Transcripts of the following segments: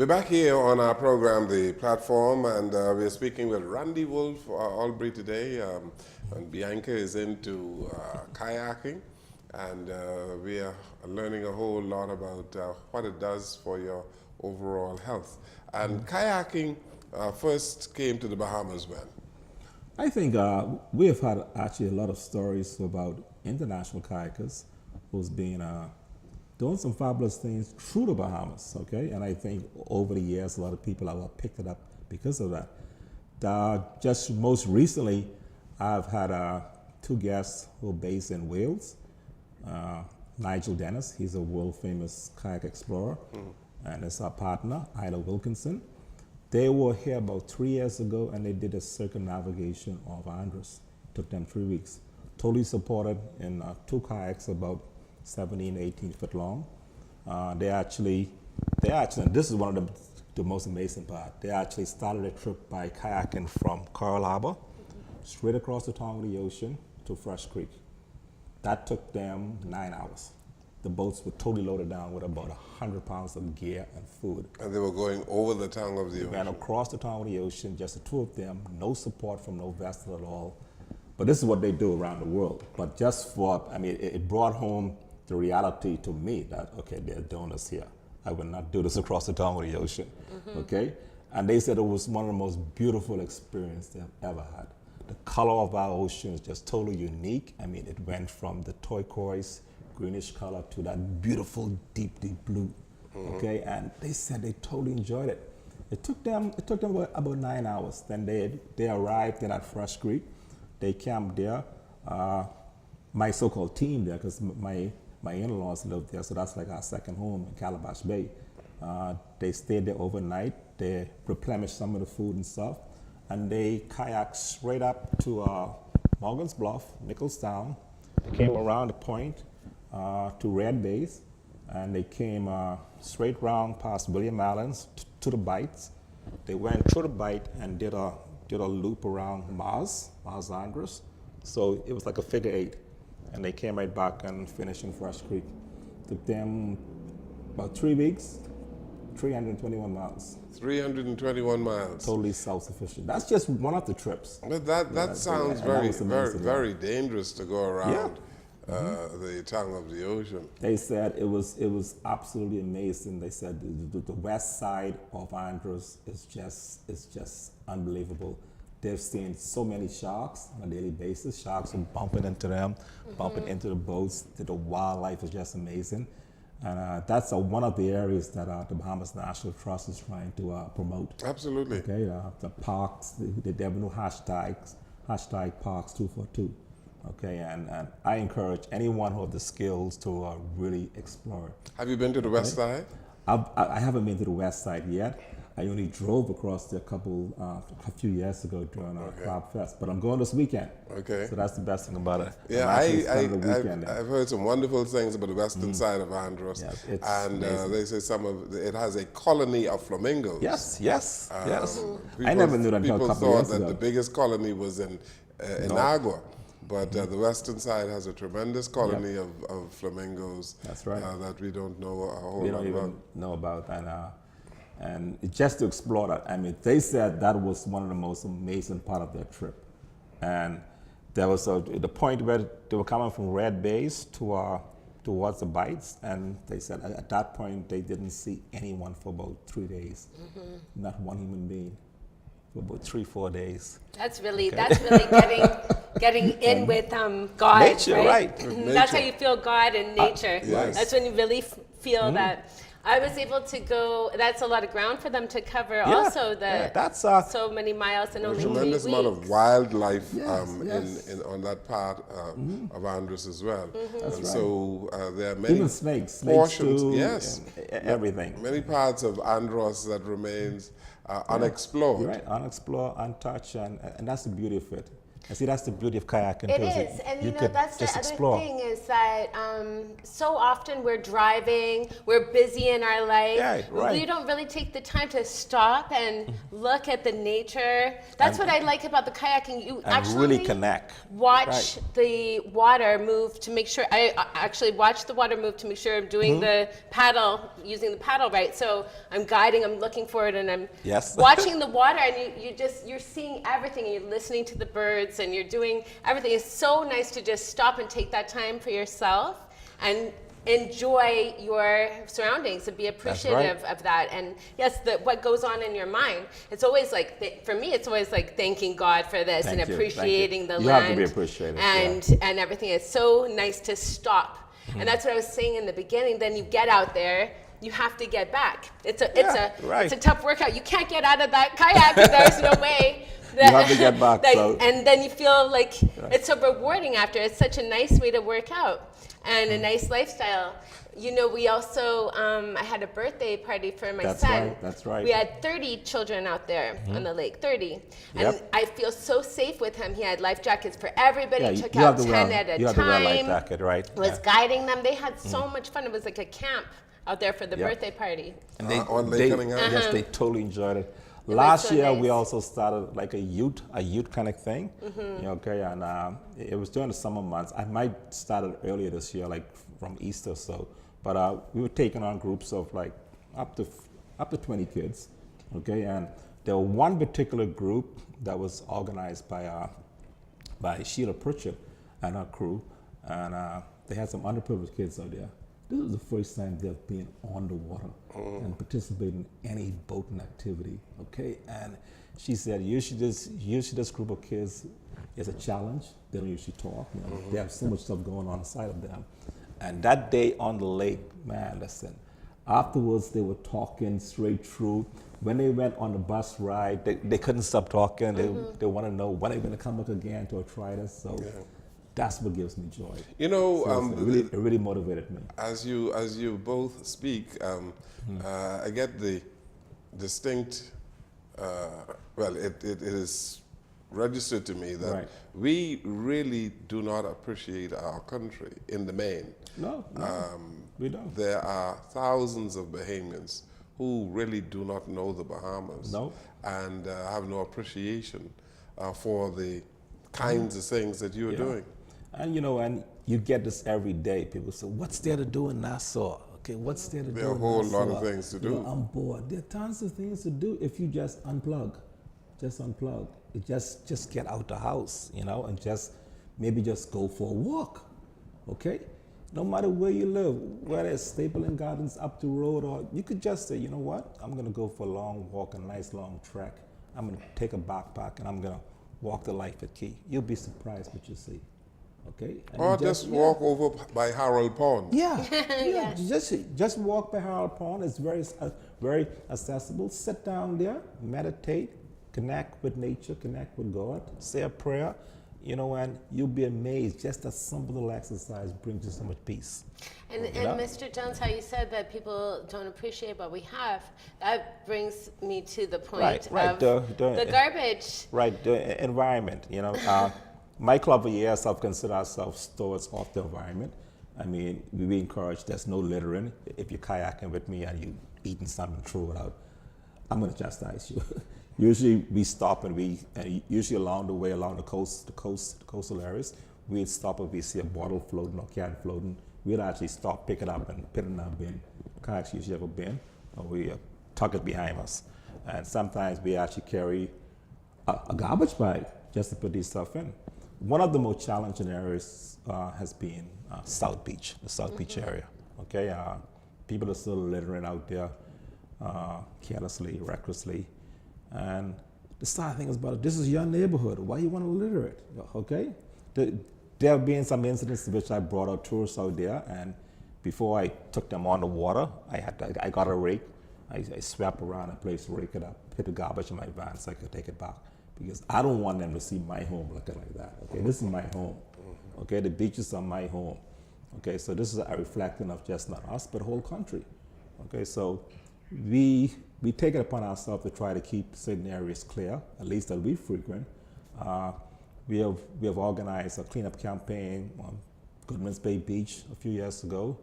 We're back here on our program, The Platform, and we're speaking with Randy Wolf Albury today. And Bianca is into kayaking, and we are learning a whole lot about what it does for your overall health. And kayaking first came to the Bahamas when? I think we have had actually a lot of stories about international kayakers who's been doing some fabulous things through the Bahamas, okay? And I think over the years, a lot of people have picked it up because of that. Just most recently, I've had two guests who are based in Wales. Nigel Dennis, he's a world famous kayak explorer, and it's our partner, Ida Wilkinson. They were here about 3 years ago, and they did a circumnavigation of Andros. Took them 3 weeks. Totally supported in two kayaks about 17, 18 foot long. They actually, and this is one of the most amazing part. They actually started a trip by kayaking from Coral Harbor, straight across the tongue of the ocean to Fresh Creek. That took them 9 hours. The boats were totally loaded down with about 100 pounds of gear and food. And they were going over the tongue of the ocean. They went across the tongue of the ocean, just the two of them, no support from no vessel at all. But this is what they do around the world. But just for, I mean, it brought home the reality to me that, okay, they're doing this here. I would not do this across the tongue of the ocean, okay? And they said it was one of the most beautiful experiences they've ever had. The color of our ocean is just totally unique. I mean, it went from the turquoise, greenish color to that beautiful, deep, deep blue, okay? And they said they totally enjoyed it. It took them about 9 hours. Then they arrived in at Fresh Creek. They camped there. My so-called team there, because my in-laws lived there, so that's like our second home in Calabash Bay. They stayed there overnight. They replenished some of the food and stuff, and they kayaked straight up to Morgan's Bluff, Nicholstown. They came around the point to Red Bays, and they came straight round past William Allen's to the Bights. They went through the Bight and did a loop around Mars Andros. So it was like a figure eight. And they came right back and finished in Fresh Creek. Took them about 3 weeks, 321 miles. 321 miles. Totally self-sufficient. That's just one of the trips. But that sounds very dangerous to go around the tongue of the ocean. They said it was absolutely amazing. They said the west side of Andros is just unbelievable. They've seen so many sharks on a daily basis. Sharks are bumping into them, bumping into the boats. The wildlife is just amazing. And that's one of the areas that the Bahamas National Trust is trying to promote. Absolutely. Okay, the parks, they have new hashtags, #parks242. Okay, and I encourage anyone who has the skills to really explore it. Have you been to the west side? I haven't been to the west side yet. I only drove across there a few years ago during our Crab Fest, but I'm going this weekend. Okay. So that's the best thing about it. Yeah, I've heard some wonderful things about the western side of Andros. Yes, it's and amazing. They say it has a colony of flamingos. Yes. People, I never knew that until a couple People years thought that ago. the biggest colony was in Nygard. But the western side has a tremendous colony of flamingos. That's right. That we don't know a whole lot about. We don't even know about. And just to explore that, I mean, they said that was one of the most amazing part of their trip. And there was the point where they were coming from Red Bays towards the Bights, and they said at that point they didn't see anyone for about 3 days. Not one human being for about 3-4 days. That's really getting in with God, nature, right? That's how you feel God and nature. Yes. That's when you really feel that. I was able to go. That's a lot of ground for them to cover. Also, that's so many miles in only 3 weeks. Tremendous amount of wildlife Yes. in on that part of Andros as well. That's And right. so there are many Even snakes portions. too, Yes, and everything. many parts of Andros that remains unexplored. You're right, unexplored, untouched, and that's the beauty of it. And see, that's the beauty of kayaking It too. is, and you know, could that's the just other explore. thing is that so often we're driving, we're busy in our life. Yeah, right. We don't really take the time to stop and look at the nature. That's what I like about the kayaking. You And actually really connect. watch the water move to make sure. I actually watch the water move to make sure I'm doing the paddle, using the paddle right. So I'm guiding, I'm looking for it, and I'm Yes. watching the water, and you're seeing everything, and you're listening to the birds, and you're doing everything. It's so nice to just stop and take that time for yourself and enjoy your surroundings and be appreciative of that. And yes, what goes on in your mind, it's always like, for me, it's always like thanking God for this and appreciating the land. You have to be appreciative. And everything. It's so nice to stop. And that's what I was saying in the beginning. Then you get out there, you have to get back. It's a tough workout. You can't get out of that kayak. There's no way. You have to get back. And then you feel like it's so rewarding after. It's such a nice way to work out and a nice lifestyle. You know, we also, I had a birthday party for my son. That's right. We had 30 children out there on the lake, 30. And I feel so safe with him. He had life jackets for everybody. Yeah, He took out 10 at a time. You have to wear a life jacket, right? Was guiding them. They had so much fun. It was like a camp out there for the birthday party. And on Lake Cunningham? Yes, they totally enjoyed it. Last so year, nice. we also started like a youth kind of thing. Okay, and it was during the summer months. I might started earlier this year, like from Easter or so. But we were taking on groups of like up to 20 kids. Okay, and there was one particular group that was organized by Sheila Pritchard and her crew, and they had some underprivileged kids out there. This was the first time they've been on the water and participated in any boating activity, okay? And she said, usually this group of kids is a challenge. They don't usually talk. You know? They have so much stuff going on inside of them. And that day on the lake, man, listen, afterwards they were talking straight through. When they went on the bus ride, they couldn't stop talking. They want to know when they're going to come back again to try this. So. That's what gives me joy. You know, it really motivated me. As you both speak, I get the distinct. Well, it is registered to me that we really do not appreciate our country in the main. No, we don't. There are thousands of Bahamians who really do not know the Bahamas and have no appreciation for the kinds of things that you are doing. And you know, and you get this every day. People say, "What's there to do in Nassau?" Okay, what's there to do in Nassau? There are a whole lot of things to do. You know, I'm bored. There are tons of things to do if you just unplug. Just unplug. Just get out the house, you know, and maybe just go for a walk. Okay? No matter where you live, whether it's Stapleton Gardens up the road, or you could just say, you know what? I'm gonna go for a long walk, a nice long trek. I'm gonna take a backpack and I'm gonna walk the Life at Key. You'll be surprised what you see. Okay. And or just walk over by Harold Pond. Yeah. Just walk by Harold Pond. It's very accessible. Sit down there, meditate, connect with nature, connect with God, say a prayer, you know, and you'll be amazed. Just a simple little exercise brings you so much peace. And Mr. Jones, how you said that people don't appreciate what we have, that brings me to the point of the garbage. Right, the environment, you know. My club of years have considered ourselves stewards of the environment. I mean, we encourage there's no littering. If you're kayaking with me and you eating something, throw it out, I'm going to chastise you. Usually we stop and usually along the way, along the coastal areas, we'd stop if we see a bottle floating or can floating. We'd actually stop, pick it up and put it in our bin. Kayaks usually have a bin, or we tuck it behind us. And sometimes we actually carry a garbage bag just to put these stuff in. One of the most challenging areas has been South Beach, the South Beach area. Okay, people are still littering out there carelessly, recklessly, and the sad thing is about it, this is your neighborhood. Why you want to litter it? Okay, there have been some incidents in which I brought out tourists out there, and before I took them on the water, I got a rake. I swept around the place, rake it up, put the garbage in my van so I could take it back. Because I don't want them to see my home looking like that. Okay, this is my home. Okay, the beaches are my home. Okay, so this is a reflection of just not us, but the whole country. Okay, so we take it upon ourselves to try to keep certain areas clear, at least that we frequent. we have organized a cleanup campaign on Goodman's Bay Beach a few years ago.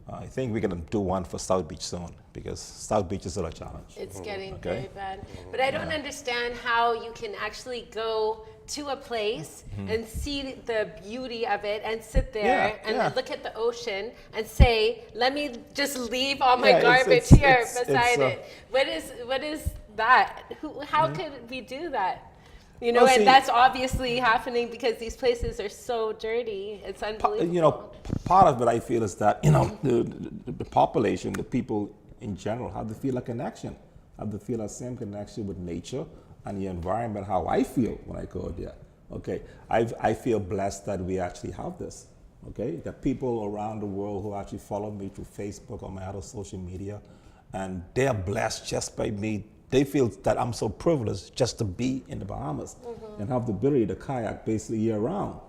I think we're going to do one for South Beach soon because South Beach is still a challenge. It's getting very bad. But I don't understand how you can actually go to a place and see the beauty of it and sit there and then look at the ocean and say, let me just leave all my garbage here beside it. What is that? How could we do that? You know, and that's obviously happening because these places are so dirty. It's unbelievable. You know, part of it I feel is that, you know, the population, the people in general, have to feel a connection, have to feel a same connection with nature and the environment, how I feel when I go there. Okay, I feel blessed that we actually have this. Okay, that people around the world who actually follow me through Facebook or my other social media, and they're blessed just by me. They feel that I'm so privileged just to be in the Bahamas and have the ability to kayak basically year round.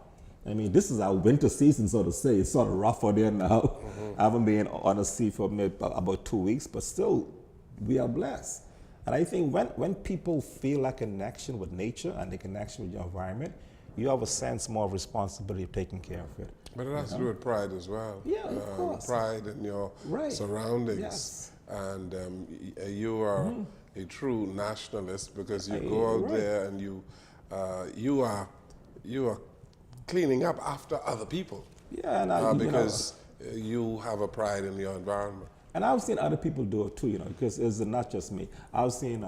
I mean, this is our winter season, so to say. It's sort of rough out there now. I haven't been on the sea for maybe about 2 weeks, but still, we are blessed. And I think when people feel a connection with nature and the connection with your environment, you have a sense more of responsibility of taking care of it. But it has to do with pride as well. Yeah, of course. Pride in your surroundings. Yes. And you are a true nationalist because you go out there and you are cleaning up after other people. Yeah, and because you have a pride in your environment. And I've seen other people do it too, you know, because it's not just me. I've seen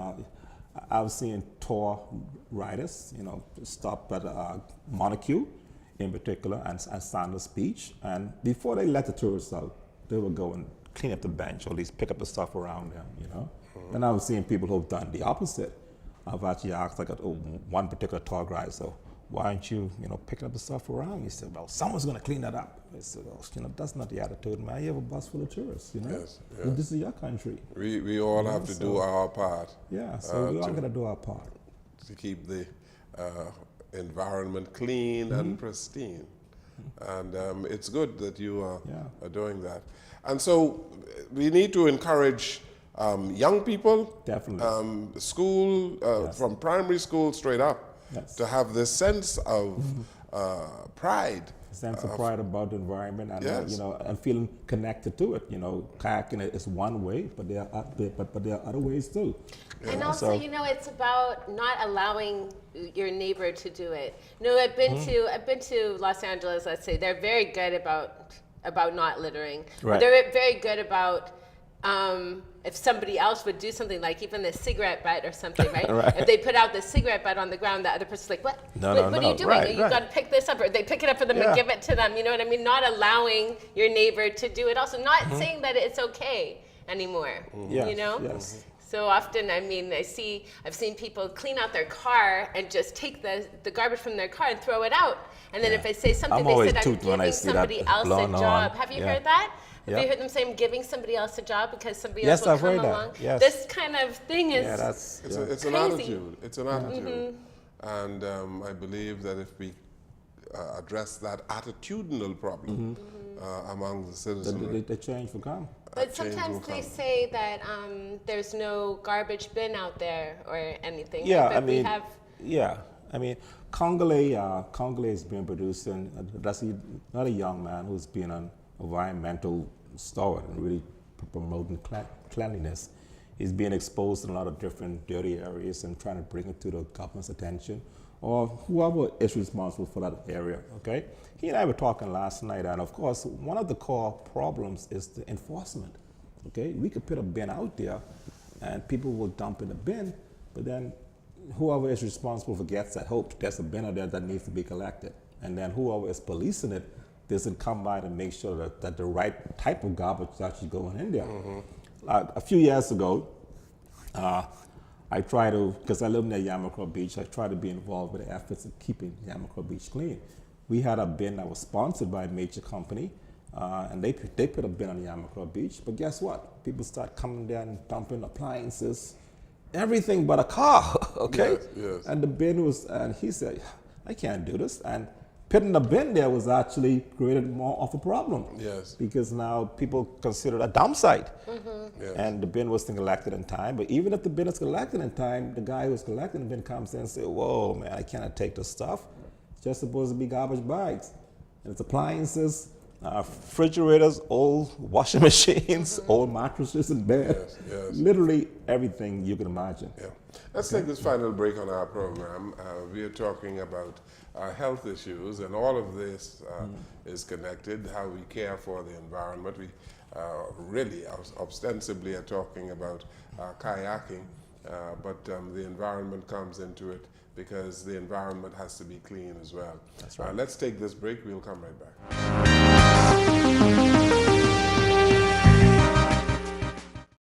tour riders, you know, stop at Montague in particular and Sanders Beach, and before they let the tourists out, they would go and clean up the bench or at least pick up the stuff around them, you know. And I've seen people who've done the opposite. I've actually asked like one particular tour guide, so why aren't you, you know, picking up the stuff around? He said, well, someone's going to clean that up. I said, well, you know, that's not the attitude, man. You have a bus full of tourists, you know. Yes. This is your country. We all have to do our part. Yeah, so we all got to do our part. To keep the environment clean and pristine. And it's good that you are doing that. And so we need to encourage young people, definitely, school, from primary school straight up, to have this sense of pride. Sense of pride about the environment and you know, and feeling connected to it. You know, kayaking is one way, but there are other ways too. And also, you know, it's about not allowing your neighbor to do it. You know, I've been to Los Angeles. Let's say they're very good about not littering. Right. They're very good about if somebody else would do something like even the cigarette butt or something, right? If they put out the cigarette butt on the ground, the other person's like, what? What are you doing? You got to pick this up, or they pick it up for them and give it to them. You know what I mean? Not allowing your neighbor to do it. Also, not saying that it's okay anymore. You know? Yes. So often, I mean, I've seen people clean out their car and just take the garbage from their car and throw it out. And then if I say something, they said, I'm giving somebody else a job. Have you heard that? Have you heard them say, I'm giving somebody else a job because somebody else will come along? Yes. This kind of thing is it's an attitude. It's an attitude. And I believe that if we address that attitudinal problem among the citizens, the change will come. But sometimes they say that there's no garbage bin out there or anything. Yeah, Like, I mean, Congolese has been producing, that's not a young man who's been an environmental stalwart and really promoting cleanliness. He's being exposed in a lot of different dirty areas and trying to bring it to the government's attention or whoever is responsible for that area, okay? He and I were talking last night, and of course, one of the core problems is the enforcement, okay? We could put a bin out there and people will dump in the bin, but then whoever is responsible forgets that, there's a bin out there that needs to be collected. And then whoever is policing it doesn't come by to make sure that the right type of garbage is actually going in there. A few years ago, I try to, because I live near Yamakro Beach, I try to be involved with the efforts of keeping Yamakro Beach clean. We had a bin that was sponsored by a major company, and they put a bin on Yamakro Beach, but guess what? People start coming there and dumping appliances, everything but a car, okay? Yes. And the bin was, and he said, I can't do this. And putting the bin there was actually created more of a problem. Yes. Because now people consider it a dump site. Yes. And the bin wasn't collected in time. But even if the bin is collected in time, the guy who's collecting the bin comes in and says, whoa, man, I cannot take this stuff. It's just supposed to be garbage bags. And it's appliances, refrigerators, old washing machines, old mattresses in bed. Yes, yes. Literally everything you can imagine. Yeah. Let's take this final break on our program. We are talking about health issues, and all of this is connected, how we care for the environment. We really ostensibly are talking about kayaking, but the environment comes into it because the environment has to be clean as well. That's right. Let's take this break. We'll come right back.